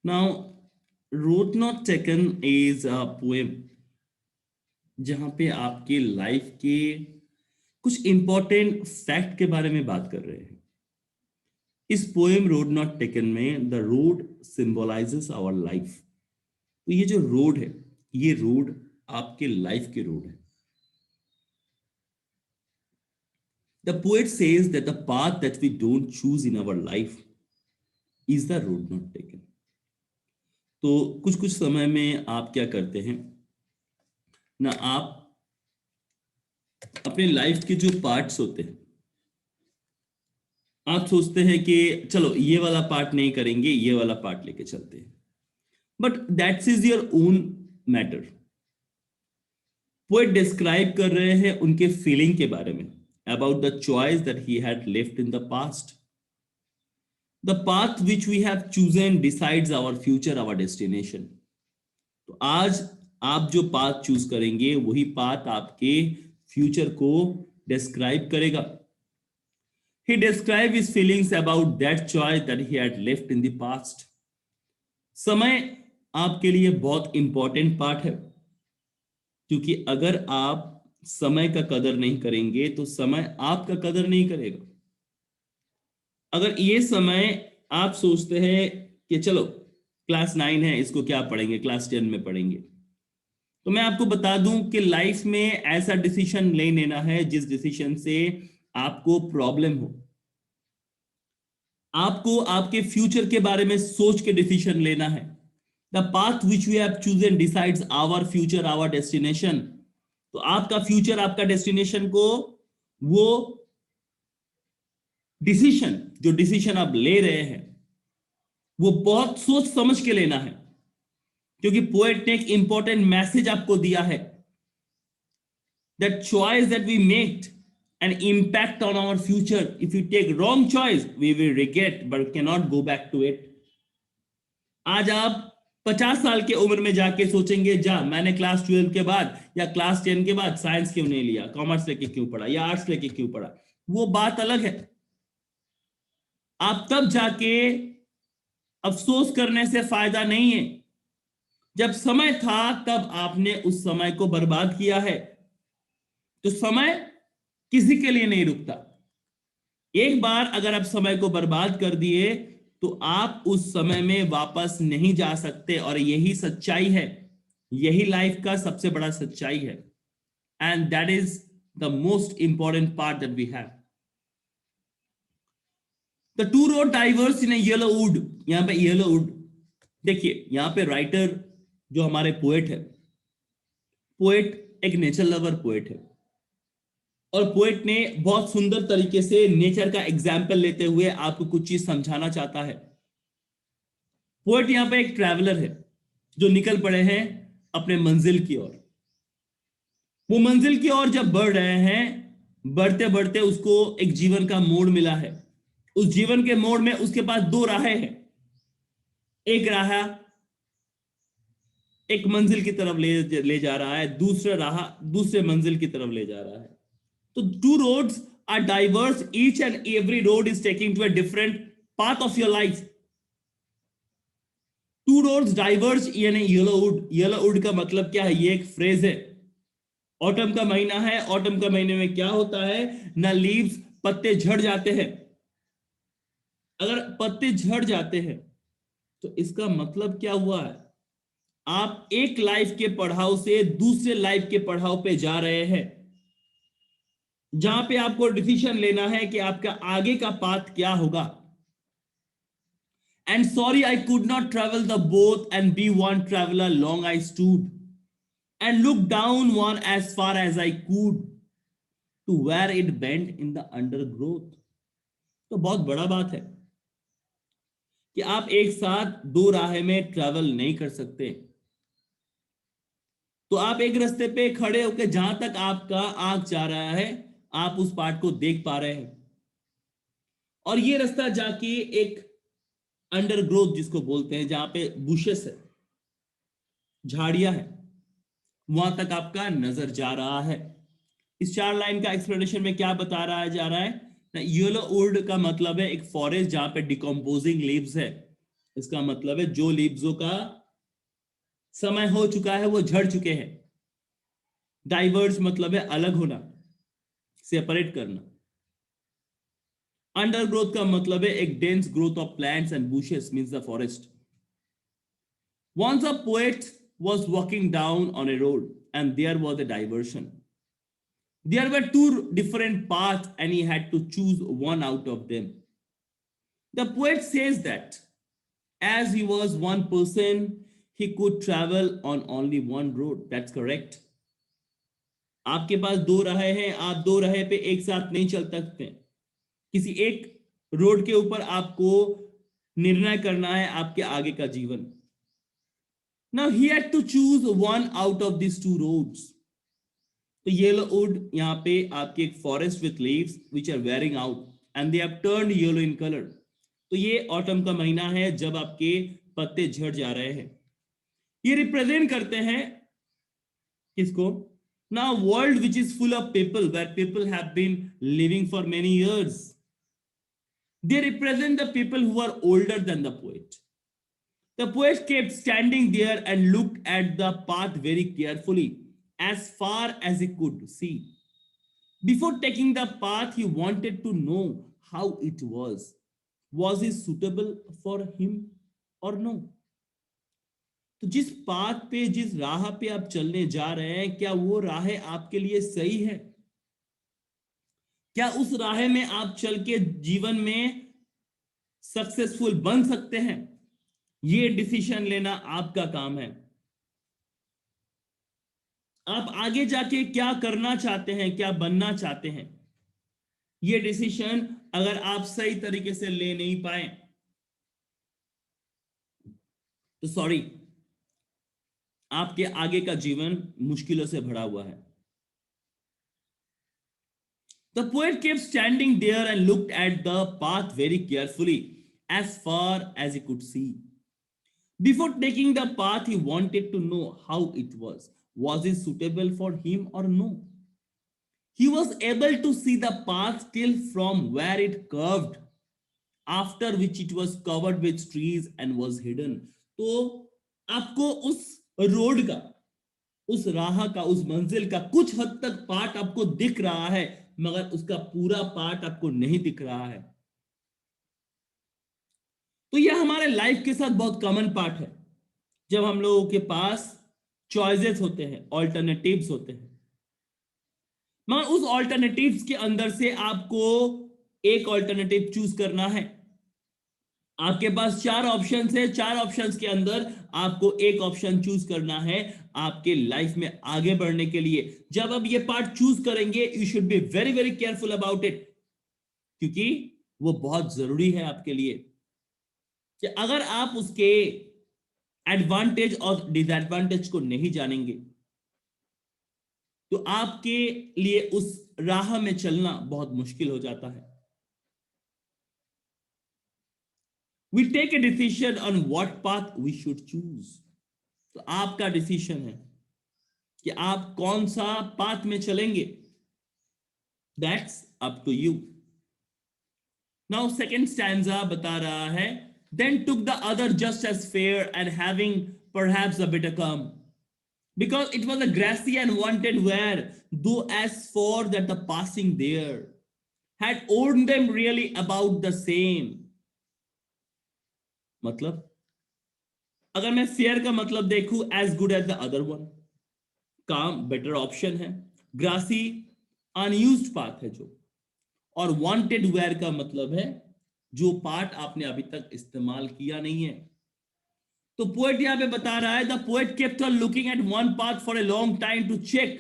Now road not taken is a poem जहां पे आपके लाइफ के कुछ इंपॉर्टेंट फैक्ट के बारे में बात कर रहे हैं। इस पोएम रोड नॉट टेकन में the road symbolises our life. तो ये जो रोड है, ये रोड आपके लाइफ के रोड है। The poet says that the path that we don't choose in our life is the road not taken. तो कुछ कुछ समय में आप क्या करते हैं ना, आप अपने लाइफ के जो पार्ट्स होते हैं, आप सोचते हैं कि चलो ये वाला पार्ट नहीं करेंगे, ये वाला पार्ट लेके चलते हैं, but that's is your own matter. Poet describe कर रहे हैं उनके फीलिंग के बारे में, about the choice that he had left in the past. The path which we have chosen decides our future, our destination. तो आज आप जो पाथ चूज करेंगे वही पाथ आपके फ्यूचर को डिस्क्राइब करेगा। He described his feelings about that choice that he had left in the past. समय आपके लिए बहुत इंपॉर्टेंट पार्ट है, क्योंकि अगर आप समय का कदर नहीं करेंगे तो समय आपका कदर नहीं करेगा। अगर ये समय आप सोचते हैं कि चलो क्लास 9 है, इसको क्या पढ़ेंगे, क्लास 10 में पढ़ेंगे, तो मैं आपको बता दूं कि लाइफ में ऐसा डिसीजन नहीं लेना है जिस डिसीजन से आपको प्रॉब्लम हो। आपको आपके फ्यूचर के बारे में सोच के डिसीजन लेना है। The path which we have chosen decides our future, our destination. तो आपका फ्यूचर, आपका डेस्टिनेशन को वो डिसीजन, जो डिसीजन आप ले रहे हैं, वो बहुत सोच समझ के लेना है, क्योंकि पोएट ने एक इंपॉर्टेंट मैसेज आपको दिया है। That choice that we make an impact on our future. If you take wrong choice, we will regret but cannot go back to it. आज आप 50 साल के उम्र में जाके सोचेंगे, जा मैंने क्लास 12 के बाद या क्लास 10 के बाद साइंस क्यों नहीं लिया, कॉमर्स लेके क्यों पढ़ा या आर्ट्स लेके क्यों पढ़ा। वो बात अलग है। आप तब जाके अफसोस करने से फायदा नहीं है। जब समय था तब आपने उस समय को बर्बाद किया है। तो समय किसी के लिए नहीं रुकता। एक बार अगर आप समय को बर्बाद कर दिए तो आप उस समय में वापस नहीं जा सकते, और यही सच्चाई है, यही लाइफ का सबसे बड़ा सच्चाई है। And that is the most important part that we have. The two road diverse in yellow wood. यहां पे येलो वुड देखिए, यहां पे राइटर जो हमारे पोएट है, पोएट एक नेचर लवर पोएट है, और पोएट ने बहुत सुंदर तरीके से नेचर का एग्जाम्पल लेते हुए आपको कुछ चीज समझाना चाहता है। पोएट यहां पे एक ट्रैवलर है जो निकल पड़े हैं अपने मंजिल की ओर। वो मंजिल की ओर जब बढ़ रहे हैं, बढ़ते बढ़ते उसको एक जीवन का मोड़ मिला है। उस जीवन के मोड़ में उसके पास दो राहें हैं। एक राह एक मंजिल की तरफ ले जा रहा है, दूसरा राह दूसरे मंजिल की तरफ ले जा रहा है। तो two roads are diverse. Each and every road is taking to a different path of your life. Two roads diverge in a yellow wood. Yellow wood का मतलब क्या है? ये एक फ्रेज है। ऑटम का महीना है, ऑटम का महीने में क्या होता है ना, लीव्स, पत्ते झड़ जाते हैं। अगर पत्ते झड़ जाते हैं तो इसका मतलब क्या हुआ है? आप एक लाइफ के पड़ाव से दूसरे लाइफ के पड़ाव पे जा रहे हैं, जहां पे आपको डिसीजन लेना है कि आपका आगे का पाथ क्या होगा। And sorry, I could not travel the both and be one traveler. Long I stood and looked down one as far as I could to where it bent in the undergrowth. तो बहुत बड़ा बात है कि आप एक साथ दो राह में ट्रैवल नहीं कर सकते। तो आप एक रास्ते पे खड़े होकर जहां तक आपका आंख जा रहा है, आप उस पार्ट को देख पा रहे हैं, और ये रास्ता जाके एक अंडरग्रोथ जिसको बोलते हैं, जहां पे बुशेस है, झाड़ियां है, वहां तक आपका नजर जा रहा है। इस 4 लाइन का एक्सप्लेनेशन में क्या बता रहा है जा रहा है ना, येलो वुड का मतलब है एक फॉरेस्ट जहां पे डिकम्पोजिंग लीव्स है, इसका मतलब है जो लीव्सों का समय हो चुका है वो झड़ चुके हैं। डाइवर्ज मतलब है अलग होना, सेपरेट करना। अंडरग्रोथ का मतलब है एक dense growth of plants and bushes means the forest. Once a poet was walking down on a road and there was a diversion. There were two different paths and he had to choose one out of them. The poet says that as he was one person, he could travel on only one road. That's correct. आपके पास दो राहें हैं, आप दो राहें पे एक साथ नहीं चल सकते। किसी एक रोड के ऊपर आपको निर्णय करना है आपके आगे का जीवन। Now he had to choose one out of these two roads. तो येलो वुड यहाँ पे आपकी एक forest with leaves which are wearing out and they have turned yellow in colour. तो ये ऑटम का महीना है जब आपके पत्ते झड़ जा रहे हैं। ये रिप्रेजेंट करते हैं किसको? Now world which is full of people where people have been living for many years. They represent the people who are older than the poet. The poet kept standing there and looked at the path very carefully, as far as he could see. Before taking the path, he wanted to know how it was. Was it suitable for him or no? तो जिस path पे, जिस राह पे आप चलने जा रहे हैं, क्या वो राह आपके लिए सही है? क्या उस राह में आप चल के जीवन में सक्सेसफुल बन सकते हैं? ये डिसीजन लेना आपका काम है। आप आगे जाके क्या करना चाहते हैं, क्या बनना चाहते हैं, ये डिसीजन अगर आप सही तरीके से ले नहीं पाए तो सॉरी, आपके आगे का जीवन मुश्किलों से भरा हुआ है। The poet kept standing there and looked at the path very carefully, as far as he could see. Before taking the path, he wanted to know how it was. Was it suitable for him or no? He was able to see the path till from where it curved, after which it was covered with trees and was hidden. तो आपको उस road का, उस राह का, उस मंजिल का कुछ हद तक पार्ट आपको दिख रहा है, मगर उसका पूरा पार्ट आपको नहीं दिख रहा है। तो यह हमारे लाइफ के साथ बहुत कॉमन पार्ट है। जब हम लोगों के पास चॉइसेस होते हैं, ऑल्टरनेटिव्स होते हैं, मगर उस ऑल्टरनेटिव्स के अंदर से आपको एक ऑल्टरनेटिव चूज करना है। आपके पास चार ऑप्शंस है, चार ऑप्शंस के अंदर आपको एक ऑप्शन चूज करना है आपके लाइफ में आगे बढ़ने के लिए। जब आप ये पार्ट चूज करेंगे, you should be very very careful about it, क्योंकि वो बहुत जरूरी है आपके लिए। कि अगर आप उसके एडवांटेज और डिसएडवांटेज को नहीं जानेंगे तो आपके लिए उस राह में चलना बहुत मुश्किल हो जाता है। We take a decision on what path we should choose. तो आपका डिसीजन है कि आप कौन सा पाथ में चलेंगे। That's up to you. Now second stanza बता रहा है, then took the other just as fair and having perhaps a bitter come, because it was a grassy and wanted wear, though as for that the passing there had owned them really about the same. मतलब अगर मैं fair का मतलब देखूं, as good as the other one, काम better option है। Grassy unused path है जो, और वांटेड वेयर का मतलब है जो पार्ट आपने अभी तक इस्तेमाल किया नहीं है। तो पोएट यहां पे बता रहा है, the poet kept on looking at one path for a long time to check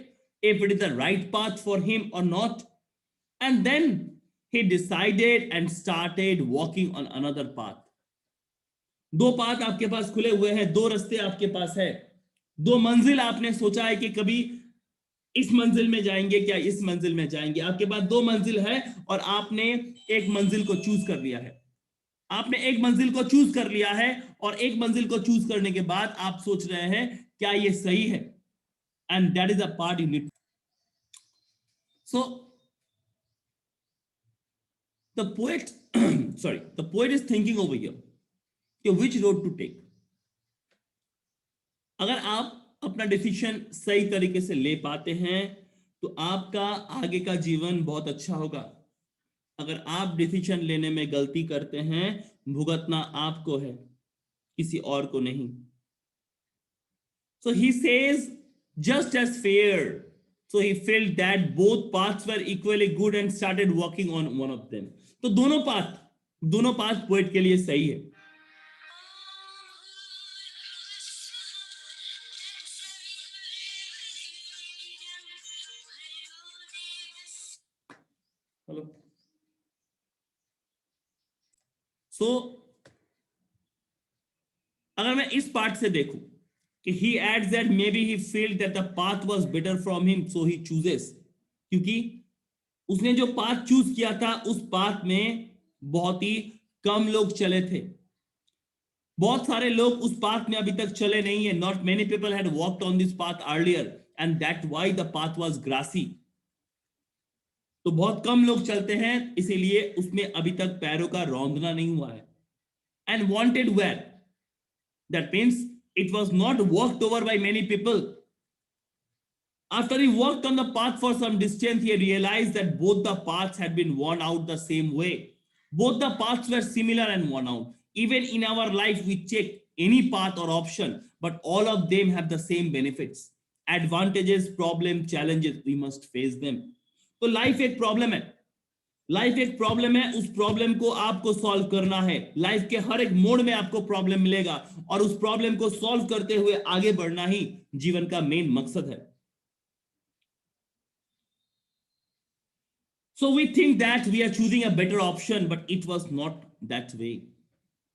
if it is the right path for him और not, and then he decided and started walking on another path. दो path आपके पास खुले हुए हैं, दो रास्ते आपके पास है, दो मंजिल आपने सोचा है कि कभी इस मंजिल में जाएंगे क्या इस मंजिल में जाएंगे। आपके पास दो मंजिल है और आपने एक मंजिल को चूज कर लिया है। आपने एक मंजिल को चूज कर लिया है और एक मंजिल को चूज करने के बाद आप सोच रहे हैं क्या ये सही है, and that is a part you need. So the poet sorry, the poet is thinking over here कि विच रोड टू टेक। अगर आप अपना डिसीजन सही तरीके से ले पाते हैं तो आपका आगे का जीवन बहुत अच्छा होगा। अगर आप डिसीजन लेने में गलती करते हैं, भुगतना आपको है, किसी और को नहीं। So he says, just as fair. So he felt that both paths were equally good and started working on one of them. तो दोनों पाथ पोएट के लिए सही है। हेलो। सो अगर मैं इस पार्ट से देखूं कि he adds that maybe he felt that the path was better from him so he chooses, क्योंकि उसने जो पाथ चूज किया था उस पाथ में बहुत ही कम लोग चले थे। बहुत सारे लोग उस पाथ में अभी तक चले नहीं है। Not many people had walked on this path earlier and that why the path was grassy. तो बहुत कम लोग चलते हैं, इसीलिए उसमें अभी तक पैरों का रौंदना नहीं हुआ है। And wanted wear, that means it was not walked over by many people. After he walked on the path for some distance, he realized that both the paths had been worn out the same way. Both the paths were similar and worn out. Even in our life, we check any path or option, but all of them have the same benefits, advantages, problems, challenges. We must face them. तो life एक problem है। Life एक problem है, उस problem को आपको solve करना है। लाइफ के हर एक मोड़ में आपको प्रॉब्लम मिलेगा और उस प्रॉब्लम को सॉल्व करते हुए आगे बढ़ना ही जीवन का मेन मकसद है। So we think that we are choosing a better option, but it was not that way.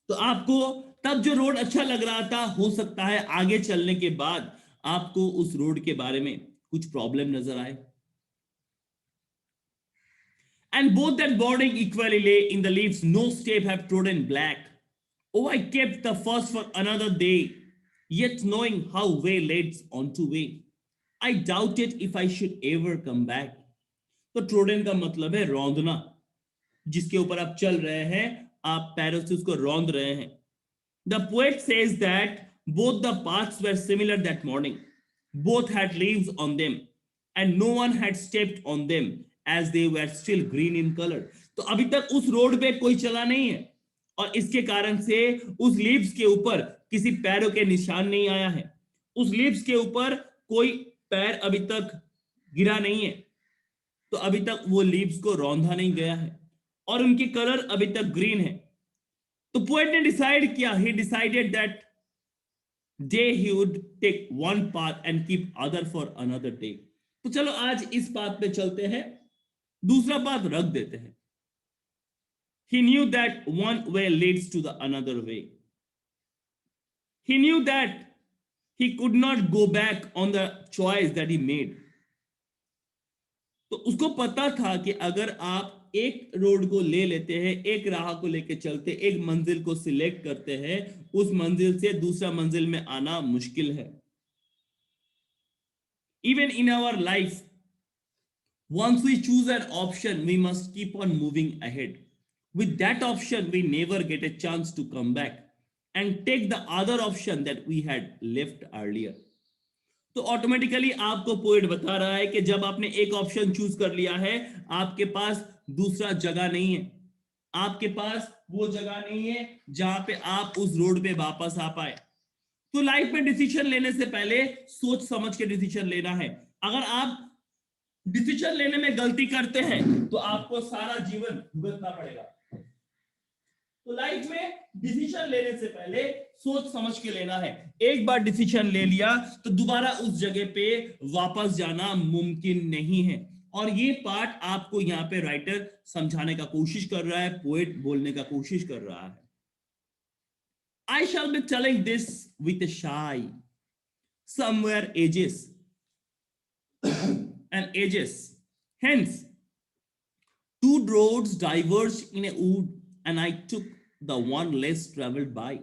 तो आपको तब जो रोड अच्छा लग रहा था, हो सकता है आगे चलने के बाद आपको उस रोड के बारे में कुछ प्रॉब्लम नजर आए। And both that boarding equally lay in the leaves, no step have trodden black. Oh, I kept the first for another day, yet knowing how way leads on to way, I doubted if I should ever come back. तो trodden का मतलब है रौंदना। जिसके ऊपर आप चल रहे हैं, आप पैरों से उसको रौंद रहे हैं। The poet says that both the paths were similar that morning, both had leaves on them and no one had stepped on them as they were still green in colour. तो अभी तक उस रोड पे कोई चला नहीं है और इसके कारण से उस लीव्स के ऊपर किसी पैरों के निशान नहीं आया है। उस लीव्स के ऊपर कोई पैर अभी तक गिरा नहीं है, तो अभी तक वो लीव्स को रौंदा नहीं गया है और उनकी कलर अभी तक ग्रीन है। तो पोएट ने डिसाइड किया, he decided that day he would take one path and keep other for another day. तो चलो आज इस पाथ पे चलते हैं, दूसरा पाथ रख देते हैं। He knew that one way leads to the another way. He knew that he could not go back on the choice that he made. तो उसको पता था कि अगर आप एक रोड को ले लेते हैं, एक राह को लेके चलते, एक मंजिल को सिलेक्ट करते हैं, उस मंजिल से दूसरा मंजिल में आना मुश्किल है। Even in our life, once we choose an option, we must keep on moving ahead. With that option, we never get a chance to come back and take the other option that we had left earlier. तो automatically आपको poet बता रहा है कि जब आपने एक option choose कर लिया है, आपके पास दूसरा जगह नहीं है। आपके पास वो जगह नहीं है जहां पे आप उस रोड पे वापस आ पाए। तो लाइफ में डिसीजन लेने से पहले सोच समझ के डिसीजन लेना है। अगर आप डिसीजन लेने में गलती करते हैं तो आपको सारा जीवन भुगतना पड़ेगा। तो लाइफ में डिसीजन लेने से पहले सोच समझ के लेना है। एक बार डिसीजन ले लिया तो दोबारा उस जगह पे वापस जाना मुमकिन नहीं है। और ये पार्ट आपको यहाँ पे राइटर समझाने का कोशिश कर रहा है, पोएट बोलने का कोशिश कर रहा है। I shall be telling this with a shy, somewhere ages and ages. Hence, two roads diverged in a wood, and I took the one less traveled by,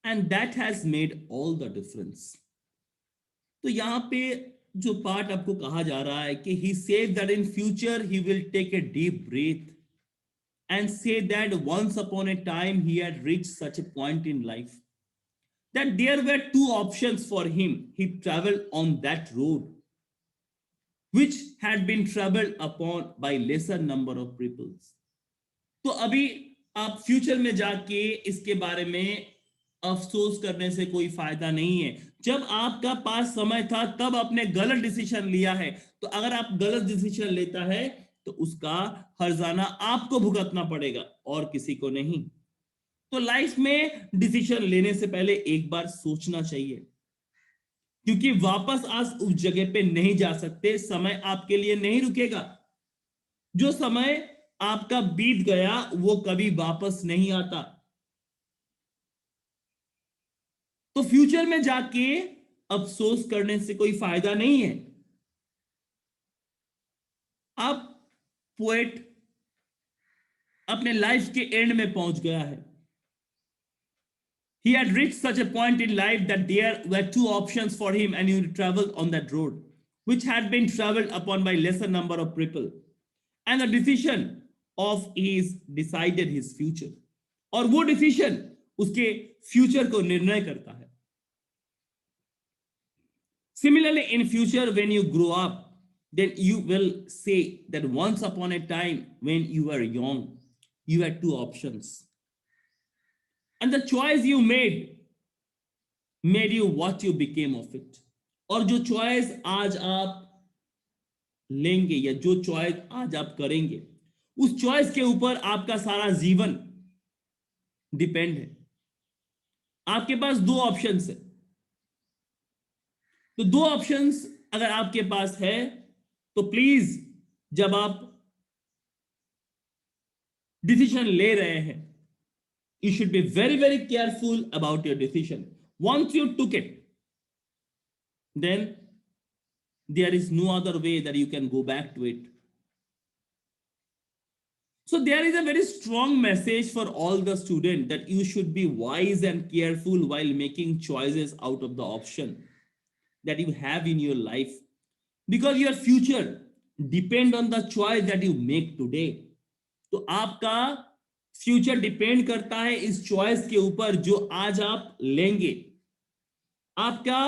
and that has made all the difference. तो यहाँ पे जो part आपको कहा जा रहा है कि he says that in future he will take a deep breath and say that once upon a time he had reached such a point in life that there were two options for him. He traveled on that road which had been traveled upon by lesser number of peoples. तो अभी आप future में जाके इसके बारे में अफसोस करने से कोई फायदा नहीं है। जब आपका पास समय था तब आपने गलत डिसीजन लिया है, तो अगर आप गलत डिसीजन लेता है तो उसका हर्जाना आपको भुगतना पड़ेगा और किसी को नहीं। तो लाइफ में डिसीजन लेने से पहले एक बार सोचना चाहिए, क्योंकि वापस आज उस जगह पे नहीं जा सकते, समय आपके लिए नहीं रुकेगा। जो समय आपका बीत गया वो कभी वापस नहीं आता। तो फ्यूचर में जाके अफसोस करने से कोई फायदा नहीं है। अब पोएट अपने लाइफ के एंड में पहुंच गया है। He had reached such a point in life that there were two options for him and he traveled on that road, which had been traveled upon by lesser number of people. And the decision of his decided his future. और वो decision उसके future को निर्णय करता है। Similarly, in future, when you grow up, then you will say that once upon a time when you were young, you had two options. And the choice you made you what you became of it. और जो choice आज आप लेंगे या जो choice आज आप करेंगे, उस चॉइस के ऊपर आपका सारा जीवन डिपेंड है। आपके पास दो ऑप्शंस है, तो दो ऑप्शंस अगर आपके पास है तो प्लीज जब आप डिसीजन ले रहे हैं, you should be very very careful about your decision. Once you took it, then there is no other way that you can go back to it. So there is a very strong message for all the students that you should be wise and careful while making choices out of the option that you have in your life, because your future depend on the choice that you make today. तो आपका future depend करता है इस choice के ऊपर जो आज आप लेंगे। आपका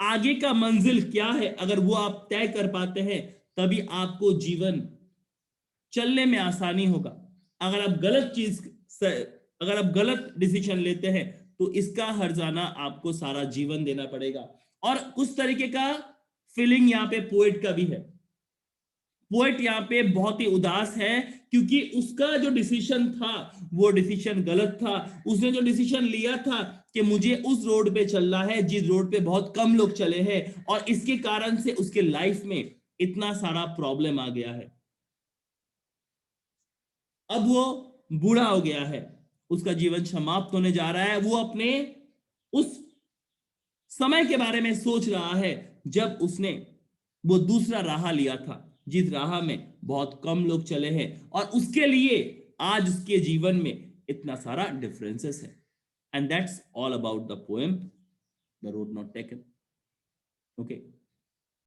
आगे का मंजिल क्या है, अगर वो आप तय कर पाते हैं तभी आपको जीवन चलने में आसानी होगा। अगर आप गलत डिसीजन लेते हैं तो इसका हर्जाना आपको सारा जीवन देना पड़ेगा। और उस तरीके का फीलिंग यहां पे पोएट का भी है। पोएट यहां पे बहुत ही उदास है क्योंकि उसका जो डिसीजन था वो डिसीजन गलत था। उसने जो डिसीजन लिया था कि मुझे उस रोड पे चलना है जिस रोड पे बहुत कम लोग चले हैं, और इसके कारण से उसके लाइफ में इतना सारा प्रॉब्लम आ गया है। अब वो बूढ़ा हो गया है, उसका जीवन समाप्त होने जा रहा है। वो अपने उस समय के बारे में सोच रहा है जब उसने वो दूसरा राह लिया था, जिस राह में बहुत कम लोग चले हैं, और उसके लिए आज उसके जीवन में इतना सारा डिफरेंसेस है। And that's all about the poem the road not taken. Okay.